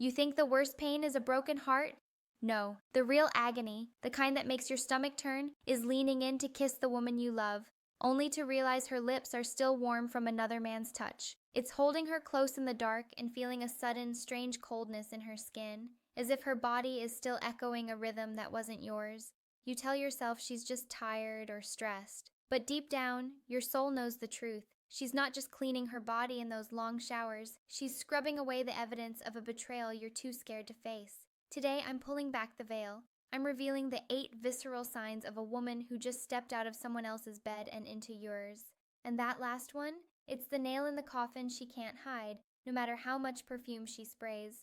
You think the worst pain is a broken heart? No, the real agony, the kind that makes your stomach turn, is leaning in to kiss the woman you love, only to realize her lips are still warm from another man's touch. It's holding her close in the dark and feeling a sudden, strange coldness in her skin, as if her body is still echoing a rhythm that wasn't yours. You tell yourself she's just tired or stressed, but deep down, your soul knows the truth. She's not just cleaning her body in those long showers, she's scrubbing away the evidence of a betrayal you're too scared to face. Today, I'm pulling back the veil. I'm revealing the 8 visceral signs of a woman who just stepped out of someone else's bed and into yours. And that last one? It's the nail in the coffin she can't hide, no matter how much perfume she sprays.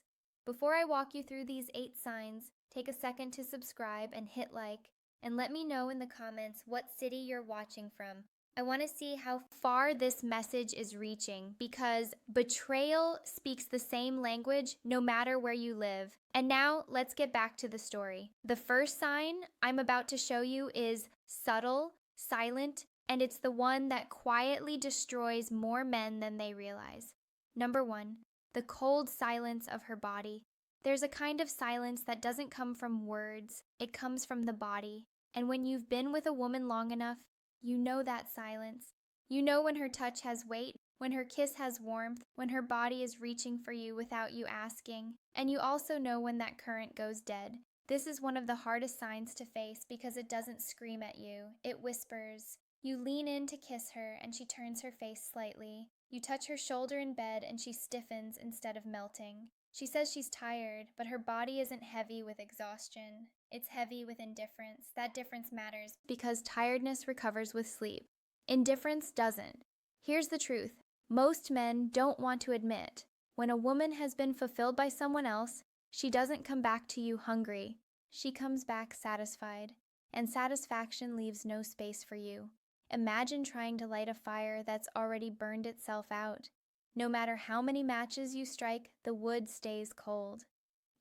Before I walk you through these 8 signs, take a second to subscribe and hit like, and let me know in the comments what city you're watching from. I want to see how far this message is reaching, because betrayal speaks the same language no matter where you live. And now let's get back to the story. The first sign I'm about to show you is subtle, silent, and it's the one that quietly destroys more men than they realize. Number 1, the cold silence of her body. There's a kind of silence that doesn't come from words, it comes from the body. And when you've been with a woman long enough, you know that silence. You know when her touch has weight, when her kiss has warmth, when her body is reaching for you without you asking. And you also know when that current goes dead. This is one of the hardest signs to face because it doesn't scream at you, it whispers. You lean in to kiss her and she turns her face slightly. You touch her shoulder in bed and she stiffens instead of melting. She says she's tired, but her body isn't heavy with exhaustion. It's heavy with indifference. That difference matters because tiredness recovers with sleep. Indifference doesn't. Here's the truth. Most men don't want to admit. When a woman has been fulfilled by someone else, she doesn't come back to you hungry. She comes back satisfied. And satisfaction leaves no space for you. Imagine trying to light a fire that's already burned itself out. No matter how many matches you strike, the wood stays cold.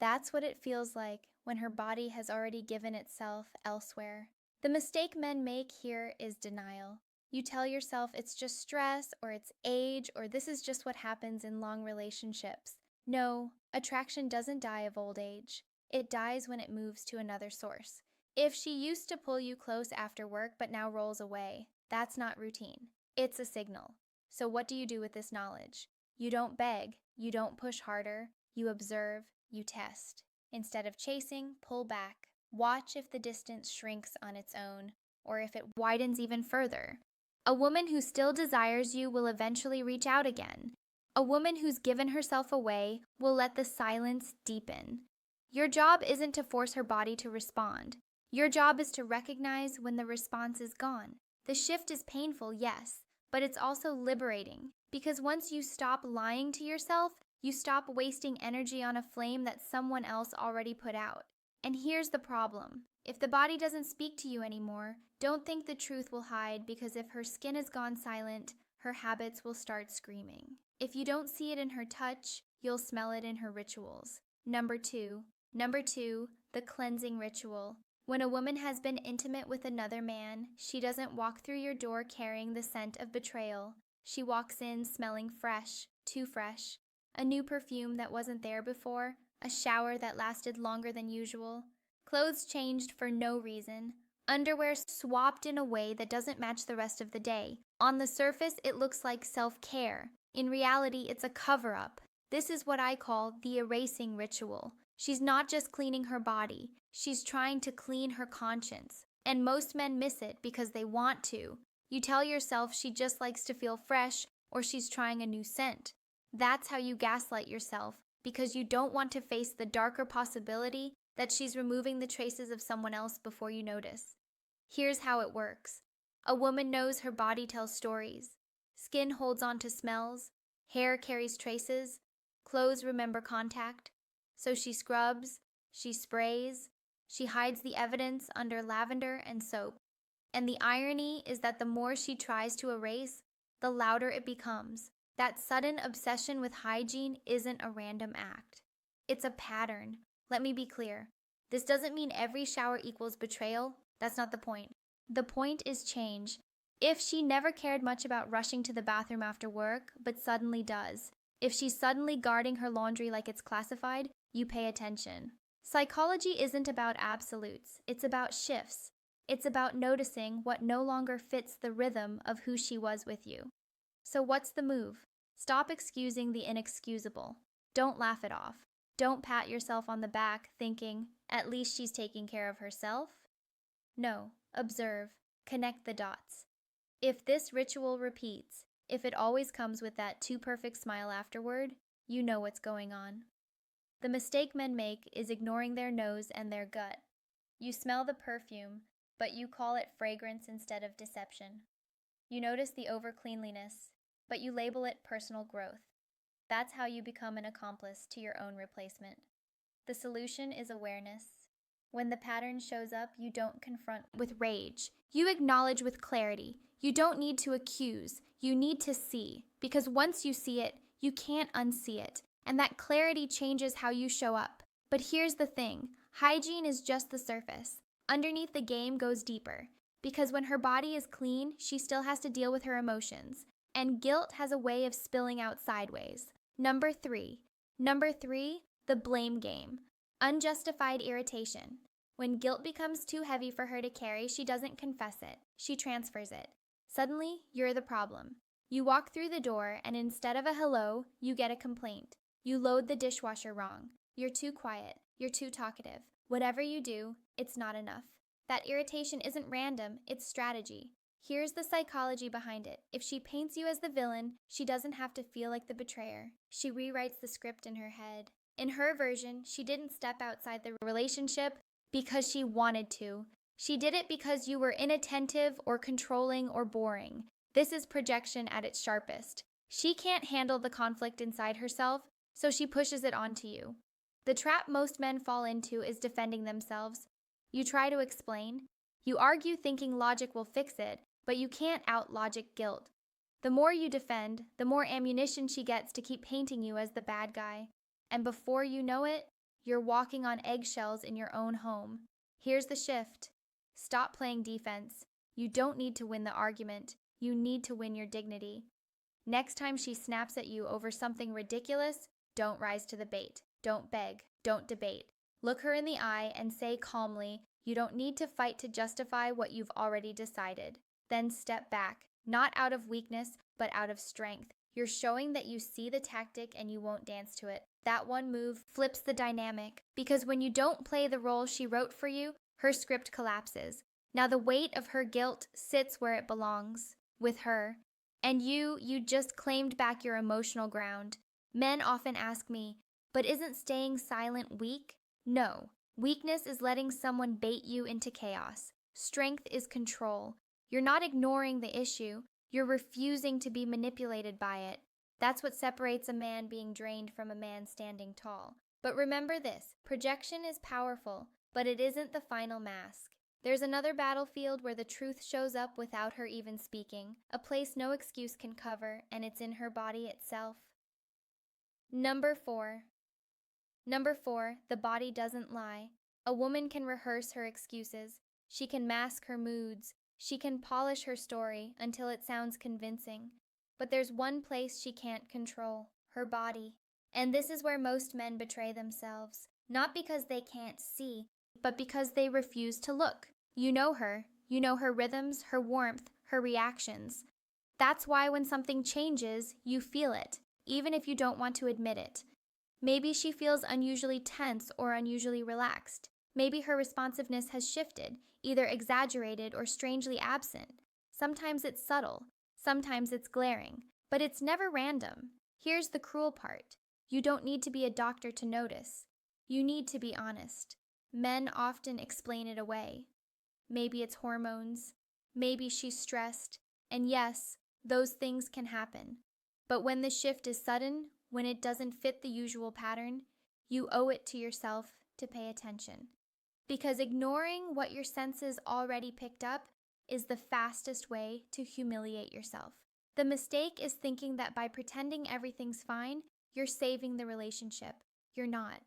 That's what it feels like when her body has already given itself elsewhere. The mistake men make here is denial. You tell yourself it's just stress, or it's age, or this is just what happens in long relationships. No, attraction doesn't die of old age. It dies when it moves to another source. If she used to pull you close after work but now rolls away, that's not routine. It's a signal. So what do you do with this knowledge? You don't beg, you don't push harder, you observe, you test. Instead of chasing, pull back. Watch if the distance shrinks on its own, or if it widens even further. A woman who still desires you will eventually reach out again. A woman who's given herself away will let the silence deepen. Your job isn't to force her body to respond. Your job is to recognize when the response is gone. The shift is painful, yes, but it's also liberating, because once you stop lying to yourself, you stop wasting energy on a flame that someone else already put out. And here's the problem. If the body doesn't speak to you anymore, don't think the truth will hide, because if her skin has gone silent, her habits will start screaming. If you don't see it in her touch, you'll smell it in her rituals. Number two, the cleansing ritual. When a woman has been intimate with another man, she doesn't walk through your door carrying the scent of betrayal. She walks in smelling fresh, too fresh. A new perfume that wasn't there before, a shower that lasted longer than usual, clothes changed for no reason, underwear swapped in a way that doesn't match the rest of the day. On the surface, it looks like self-care. In reality, it's a cover-up. This is what I call the erasing ritual. She's not just cleaning her body, she's trying to clean her conscience. And most men miss it because they want to. You tell yourself she just likes to feel fresh, or she's trying a new scent. That's how you gaslight yourself, because you don't want to face the darker possibility that she's removing the traces of someone else before you notice. Here's how it works. A woman knows her body tells stories. Skin holds on to smells, hair carries traces, clothes remember contact. So she scrubs, she sprays, she hides the evidence under lavender and soap. And the irony is that the more she tries to erase, the louder it becomes. That sudden obsession with hygiene isn't a random act. It's a pattern. Let me be clear. This doesn't mean every shower equals betrayal. That's not the point. The point is change. If she never cared much about rushing to the bathroom after work, but suddenly does, If she's suddenly guarding her laundry like it's classified, you pay attention. Psychology isn't about absolutes, it's about shifts. It's about noticing what no longer fits the rhythm of who she was with you. So what's the move? Stop excusing the inexcusable. Don't laugh it off. Don't pat yourself on the back thinking, at least she's taking care of herself. No, observe, connect the dots. If this ritual repeats, if it always comes with that too perfect smile afterward, you know what's going on. The mistake men make is ignoring their nose and their gut. You smell the perfume, but you call it fragrance instead of deception. You notice the overcleanliness, but you label it personal growth. That's how you become an accomplice to your own replacement. The solution is awareness. When the pattern shows up, you don't confront with rage. You acknowledge with clarity. You don't need to accuse. You need to see. Because once you see it, you can't unsee it. And that clarity changes how you show up. But here's the thing. Hygiene is just the surface. Underneath, the game goes deeper. Because when her body is clean, she still has to deal with her emotions. And guilt has a way of spilling out sideways. Number three, the blame game. Unjustified irritation. When guilt becomes too heavy for her to carry, she doesn't confess it. She transfers it. Suddenly, you're the problem. You walk through the door, and instead of a hello, you get a complaint. You load the dishwasher wrong. You're too quiet. You're too talkative. Whatever you do, it's not enough. That irritation isn't random, it's strategy. Here's the psychology behind it. If she paints you as the villain, she doesn't have to feel like the betrayer. She rewrites the script in her head. In her version, she didn't step outside the relationship because she wanted to. She did it because you were inattentive or controlling or boring. This is projection at its sharpest. She can't handle the conflict inside herself, so she pushes it onto you. The trap most men fall into is defending themselves. You try to explain. You argue thinking logic will fix it, but you can't out-logic guilt. The more you defend, the more ammunition she gets to keep painting you as the bad guy. And before you know it, you're walking on eggshells in your own home. Here's the shift. Stop playing defense. You don't need to win the argument. You need to win your dignity. Next time she snaps at you over something ridiculous, don't rise to the bait. Don't beg. Don't debate. Look her in the eye and say calmly, you don't need to fight to justify what you've already decided. Then step back, not out of weakness, but out of strength. You're showing that you see the tactic and you won't dance to it. That one move flips the dynamic, because when you don't play the role she wrote for you, her script collapses. Now the weight of her guilt sits where it belongs, with her. And you just claimed back your emotional ground. Men often ask me, but isn't staying silent weak? No. Weakness is letting someone bait you into chaos. Strength is control. You're not ignoring the issue. You're refusing to be manipulated by it. That's what separates a man being drained from a man standing tall. But remember this, projection is powerful, but it isn't the final mask. There's another battlefield where the truth shows up without her even speaking, a place no excuse can cover, and it's in her body itself. Number 4, the body doesn't lie. A woman can rehearse her excuses. She can mask her moods. She can polish her story until it sounds convincing. But there's one place she can't control, her body. And this is where most men betray themselves. Not because they can't see, but because they refuse to look. You know her rhythms, her warmth, her reactions. That's why when something changes, you feel it, even if you don't want to admit it. Maybe she feels unusually tense or unusually relaxed. Maybe her responsiveness has shifted, either exaggerated or strangely absent. Sometimes it's subtle, sometimes it's glaring, but it's never random. Here's the cruel part. You don't need to be a doctor to notice. You need to be honest. Men often explain it away. Maybe it's hormones. Maybe she's stressed. And yes, those things can happen. But when the shift is sudden, when it doesn't fit the usual pattern, you owe it to yourself to pay attention. Because ignoring what your senses already picked up is the fastest way to humiliate yourself. The mistake is thinking that by pretending everything's fine, you're saving the relationship. You're not.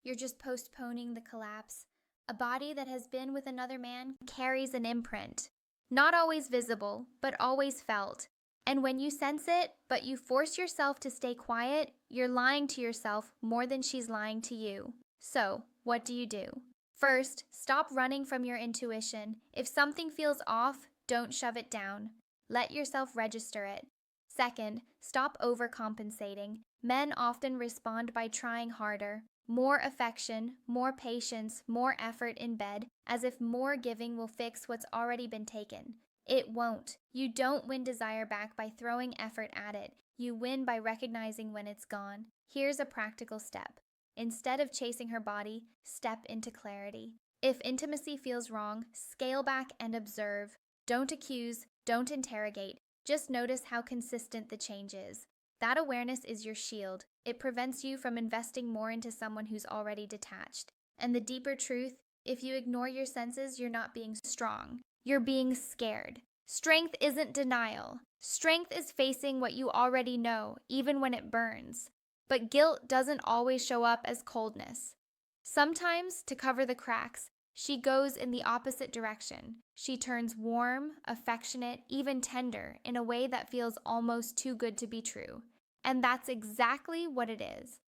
You're just postponing the collapse. A body that has been with another man carries an imprint. Not always visible, but always felt. And when you sense it, but you force yourself to stay quiet, you're lying to yourself more than she's lying to you. So, what do you do? First, stop running from your intuition. If something feels off, don't shove it down. Let yourself register it. Second, stop overcompensating. Men often respond by trying harder. More affection, more patience, more effort in bed, as if more giving will fix what's already been taken. It won't. You don't win desire back by throwing effort at it. You win by recognizing when it's gone. Here's a practical step. Instead of chasing her body, step into clarity. If intimacy feels wrong, scale back and observe. Don't accuse, don't interrogate. Just notice how consistent the change is. That awareness is your shield. It prevents you from investing more into someone who's already detached. And the deeper truth, if you ignore your senses, you're not being strong. You're being scared. Strength isn't denial. Strength is facing what you already know, even when it burns. But guilt doesn't always show up as coldness. Sometimes, to cover the cracks, she goes in the opposite direction. She turns warm, affectionate, even tender in a way that feels almost too good to be true. And that's exactly what it is.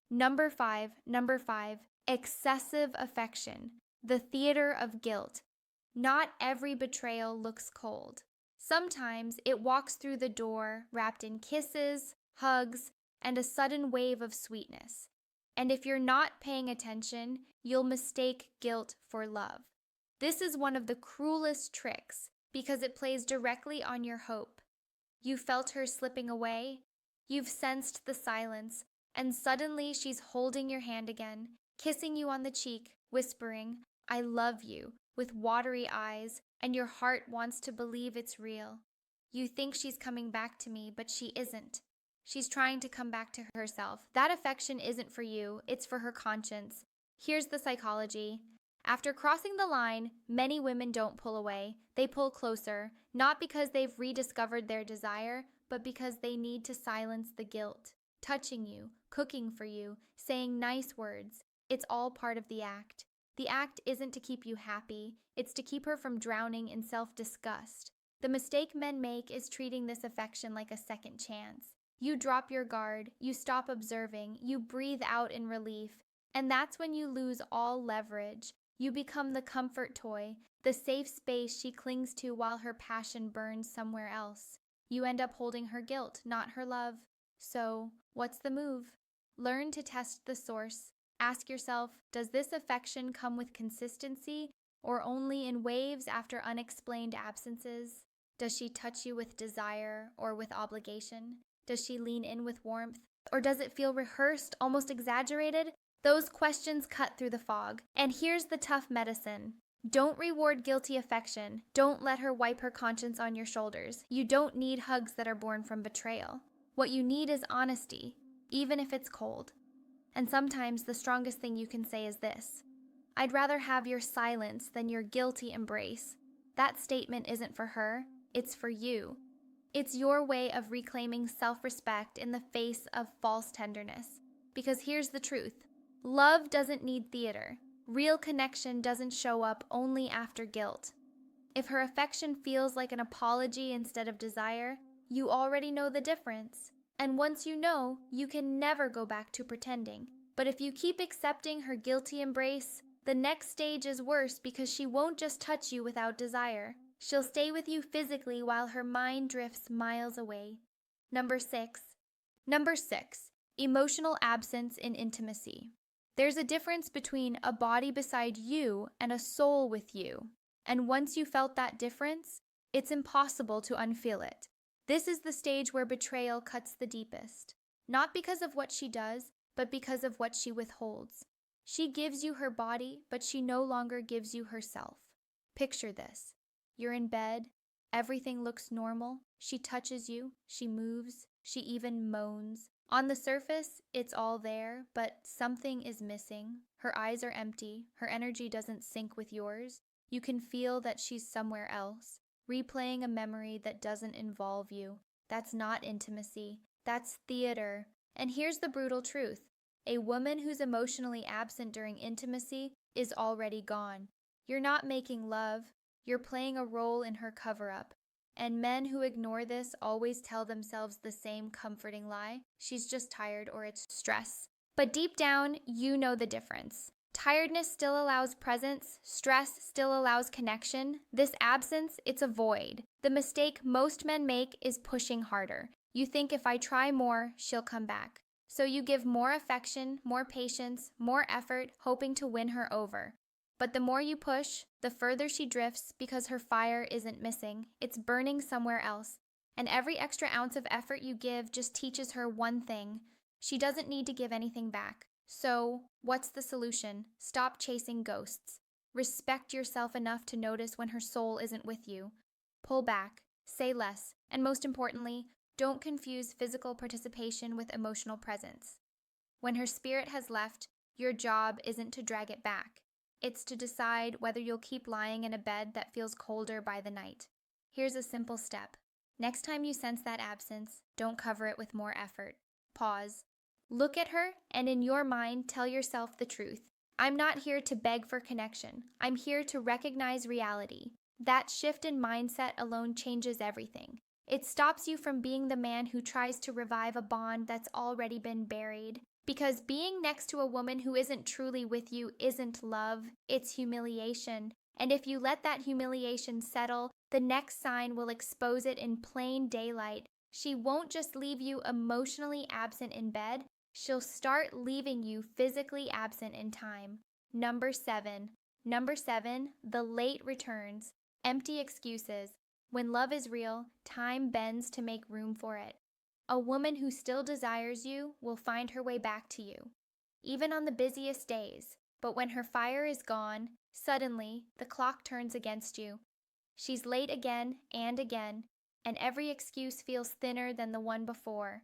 Number five, excessive affection, the theater of guilt. Not every betrayal looks cold. Sometimes it walks through the door wrapped in kisses, hugs, and a sudden wave of sweetness. And if you're not paying attention, you'll mistake guilt for love. This is one of the cruelest tricks because it plays directly on your hope. You felt her slipping away, you've sensed the silence, and suddenly she's holding your hand again, kissing you on the cheek, whispering, "I love you," with watery eyes, and your heart wants to believe it's real. You think she's coming back to me, but she isn't. She's trying to come back to herself. That affection isn't for you, it's for her conscience. Here's the psychology. After crossing the line, many women don't pull away. They pull closer, not because they've rediscovered their desire, but because they need to silence the guilt. Touching you, cooking for you, saying nice words. It's all part of the act. The act isn't to keep you happy, it's to keep her from drowning in self-disgust. The mistake men make is treating this affection like a second chance. You drop your guard, you stop observing, you breathe out in relief, and that's when you lose all leverage. You become the comfort toy, the safe space she clings to while her passion burns somewhere else. You end up holding her guilt, not her love. So, what's the move? Learn to test the source. Ask yourself, does this affection come with consistency or only in waves after unexplained absences? Does she touch you with desire or with obligation? Does she lean in with warmth? Or does it feel rehearsed, almost exaggerated? Those questions cut through the fog. And here's the tough medicine. Don't reward guilty affection. Don't let her wipe her conscience on your shoulders. You don't need hugs that are born from betrayal. What you need is honesty, even if it's cold. And sometimes the strongest thing you can say is this: I'd rather have your silence than your guilty embrace. That statement isn't for her, it's for you. It's your way of reclaiming self-respect in the face of false tenderness. Because here's the truth. Love doesn't need theater. Real connection doesn't show up only after guilt. If her affection feels like an apology instead of desire, you already know the difference. And once you know, you can never go back to pretending. But if you keep accepting her guilty embrace, the next stage is worse because she won't just touch you without desire. She'll stay with you physically while her mind drifts miles away. Number six, emotional absence in intimacy. There's a difference between a body beside you and a soul with you. And once you felt that difference, it's impossible to unfeel it. This is the stage where betrayal cuts the deepest. Not because of what she does, but because of what she withholds. She gives you her body, but she no longer gives you herself. Picture this. You're in bed, everything looks normal, she touches you, she moves, she even moans. On the surface, it's all there, but something is missing. Her eyes are empty, her energy doesn't sync with yours. You can feel that she's somewhere else, replaying a memory that doesn't involve you. That's not intimacy, that's theater. And here's the brutal truth. A woman who's emotionally absent during intimacy is already gone. You're not making love. You're playing a role in her cover-up. And men who ignore this always tell themselves the same comforting lie: she's just tired, or it's stress. But deep down, you know the difference. Tiredness still allows presence, stress still allows connection. This absence, it's a void. The mistake most men make is pushing harder. You think, if I try more, she'll come back. So you give more affection, more patience, more effort, hoping to win her over. But the more you push, the further she drifts, because her fire isn't missing. It's burning somewhere else. And every extra ounce of effort you give just teaches her one thing: she doesn't need to give anything back. So, what's the solution? Stop chasing ghosts. Respect yourself enough to notice when her soul isn't with you. Pull back, say less, and most importantly, don't confuse physical participation with emotional presence. When her spirit has left, your job isn't to drag it back. It's to decide whether you'll keep lying in a bed that feels colder by the night. Here's a simple step. Next time you sense that absence, don't cover it with more effort. Pause. Look at her, and in your mind, tell yourself the truth. I'm not here to beg for connection. I'm here to recognize reality. That shift in mindset alone changes everything. It stops you from being the man who tries to revive a bond that's already been buried. Because being next to a woman who isn't truly with you isn't love, it's humiliation. And if you let that humiliation settle, the next sign will expose it in plain daylight. She won't just leave you emotionally absent in bed, she'll start leaving you physically absent in time. Number 7, the late returns. Empty excuses. When love is real, time bends to make room for it. A woman who still desires you will find her way back to you, even on the busiest days. But when her fire is gone, suddenly the clock turns against you. She's late again, and every excuse feels thinner than the one before.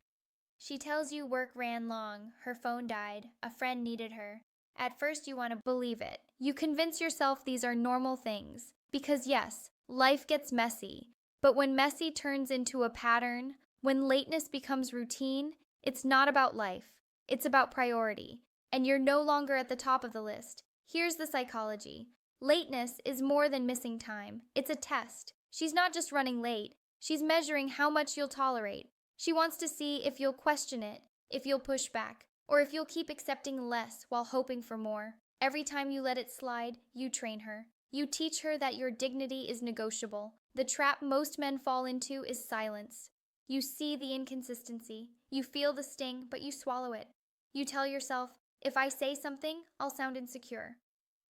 She tells you work ran long, her phone died, a friend needed her. At first you want to believe it. You convince yourself these are normal things. Because yes, life gets messy. But when messy turns into a pattern, when lateness becomes routine, it's not about life. It's about priority. And you're no longer at the top of the list. Here's the psychology. Lateness is more than missing time. It's a test. She's not just running late. She's measuring how much you'll tolerate. She wants to see if you'll question it, if you'll push back, or if you'll keep accepting less while hoping for more. Every time you let it slide, you train her. You teach her that your dignity is negotiable. The trap most men fall into is silence. You see the inconsistency. You feel the sting, but you swallow it. You tell yourself, if I say something, I'll sound insecure.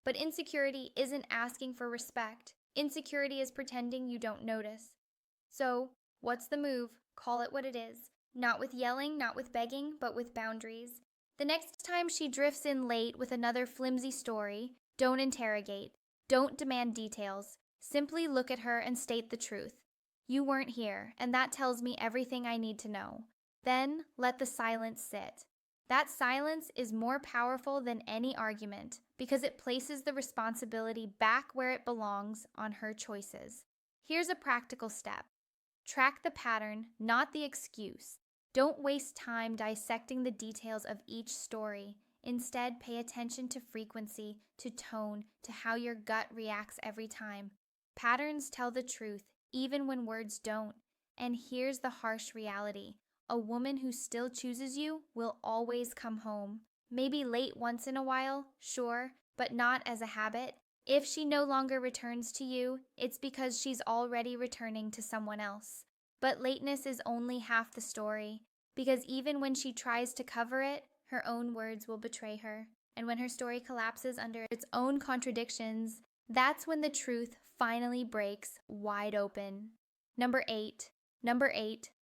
But insecurity isn't asking for respect. Insecurity is pretending you don't notice. So, what's the move? Call it what it is. Not with yelling, not with begging, but with boundaries. The next time she drifts in late with another flimsy story, don't interrogate. Don't demand details. Simply look at her and state the truth. You weren't here, and that tells me everything I need to know. Then let the silence sit. That silence is more powerful than any argument because it places the responsibility back where it belongs, on her choices. Here's a practical step. Track the pattern, not the excuse. Don't waste time dissecting the details of each story. Instead, pay attention to frequency, to tone, to how your gut reacts every time. Patterns tell the truth, even when words don't. And here's the harsh reality. A woman who still chooses you will always come home. Maybe late once in a while, sure, but not as a habit. If she no longer returns to you, it's because she's already returning to someone else. But lateness is only half the story, because even when she tries to cover it, her own words will betray her. And when her story collapses under its own contradictions, that's when the truth finally breaks wide open. Number 8,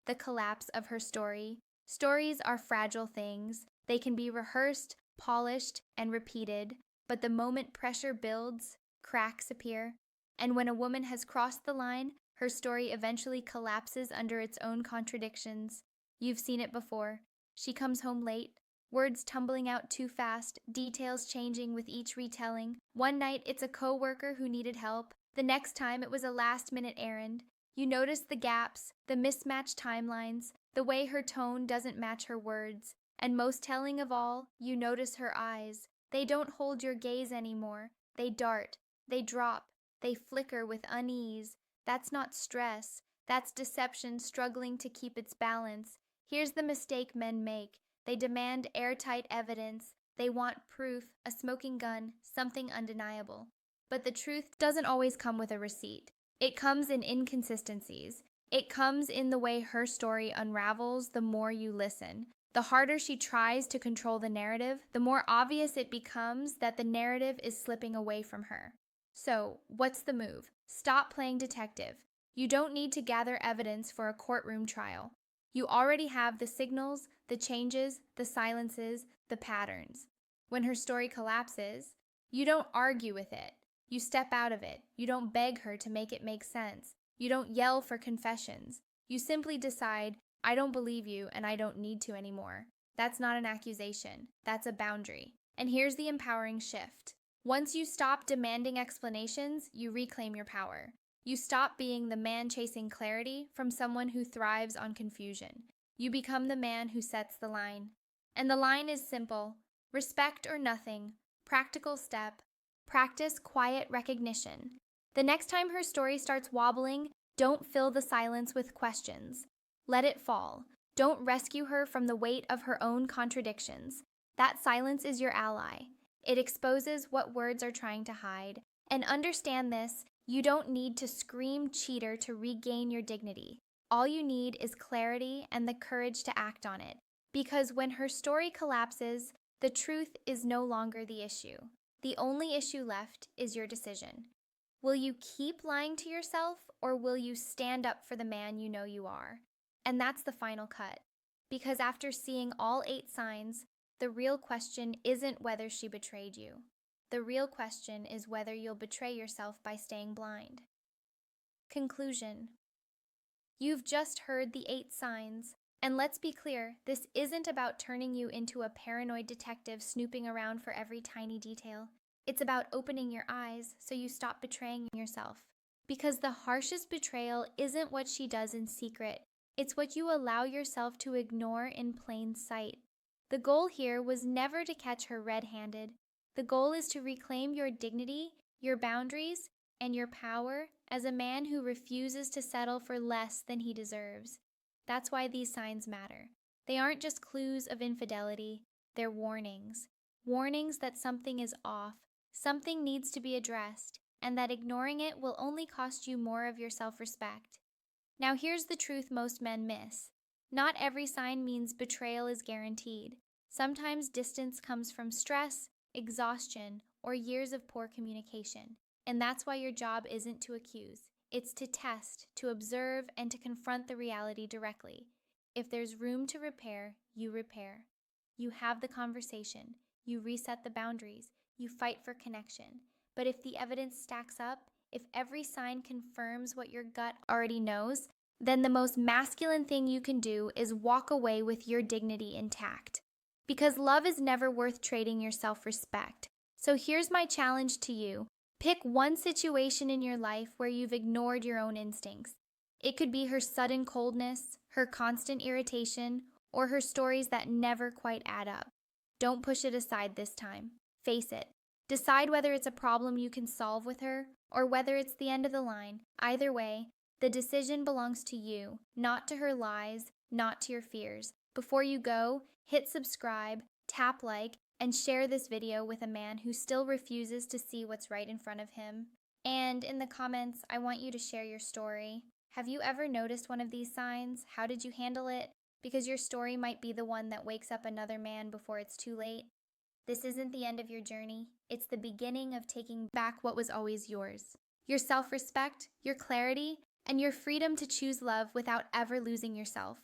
the collapse of her story. Stories are fragile things. They can be rehearsed, polished, and repeated, but the moment pressure builds, cracks appear. And when a woman has crossed the line, her story eventually collapses under its own contradictions. You've seen it before. She comes home late, words tumbling out too fast, details changing with each retelling. One night it's a coworker who needed help. The next time it was a last-minute errand. You notice the gaps, the mismatched timelines, the way her tone doesn't match her words. And most telling of all, you notice her eyes. They don't hold your gaze anymore. They dart, they drop, they flicker with unease. That's not stress. That's deception struggling to keep its balance. Here's the mistake men make. They demand airtight evidence. They want proof, a smoking gun, something undeniable. But the truth doesn't always come with a receipt. It comes in inconsistencies. It comes in the way her story unravels the more you listen. The harder she tries to control the narrative, the more obvious it becomes that the narrative is slipping away from her. So, what's the move? Stop playing detective. You don't need to gather evidence for a courtroom trial. You already have the signals, the changes, the silences, the patterns. When her story collapses, you don't argue with it. You step out of it. You don't beg her to make it make sense. You don't yell for confessions. You simply decide, I don't believe you and I don't need to anymore. That's not an accusation. That's a boundary. And here's the empowering shift. Once you stop demanding explanations, you reclaim your power. You stop being the man chasing clarity from someone who thrives on confusion. You become the man who sets the line. And the line is simple: respect or nothing, practical step, practice quiet recognition. The next time her story starts wobbling, don't fill the silence with questions. Let it fall. Don't rescue her from the weight of her own contradictions. That silence is your ally. It exposes what words are trying to hide. And understand this, you don't need to scream cheater to regain your dignity. All you need is clarity and the courage to act on it. Because when her story collapses, the truth is no longer the issue. The only issue left is your decision. Will you keep lying to yourself, or will you stand up for the man you know you are? And that's the final cut. Because after seeing all 8 signs, the real question isn't whether she betrayed you. The real question is whether you'll betray yourself by staying blind. Conclusion. You've just heard the 8 signs. And let's be clear, this isn't about turning you into a paranoid detective snooping around for every tiny detail. It's about opening your eyes so you stop betraying yourself. Because the harshest betrayal isn't what she does in secret. It's what you allow yourself to ignore in plain sight. The goal here was never to catch her red-handed. The goal is to reclaim your dignity, your boundaries, and your power as a man who refuses to settle for less than he deserves. That's why these signs matter. They aren't just clues of infidelity, they're warnings. Warnings that something is off, something needs to be addressed, and that ignoring it will only cost you more of your self-respect. Now here's the truth most men miss. Not every sign means betrayal is guaranteed. Sometimes distance comes from stress, exhaustion, or years of poor communication. And that's why your job isn't to accuse. It's to test, to observe, and to confront the reality directly. If there's room to repair, you repair. You have the conversation. You reset the boundaries. You fight for connection. But if the evidence stacks up, if every sign confirms what your gut already knows, then the most masculine thing you can do is walk away with your dignity intact. Because love is never worth trading your self-respect. So here's my challenge to you. Pick one situation in your life where you've ignored your own instincts. It could be her sudden coldness, her constant irritation, or her stories that never quite add up. Don't push it aside this time. Face it. Decide whether it's a problem you can solve with her, or whether it's the end of the line. Either way, the decision belongs to you, not to her lies, not to your fears. Before you go, hit subscribe, tap like, and share this video with a man who still refuses to see what's right in front of him. And in the comments, I want you to share your story. Have you ever noticed one of these signs? How did you handle it? Because your story might be the one that wakes up another man before it's too late. This isn't the end of your journey. It's the beginning of taking back what was always yours. Your self-respect, your clarity, and your freedom to choose love without ever losing yourself.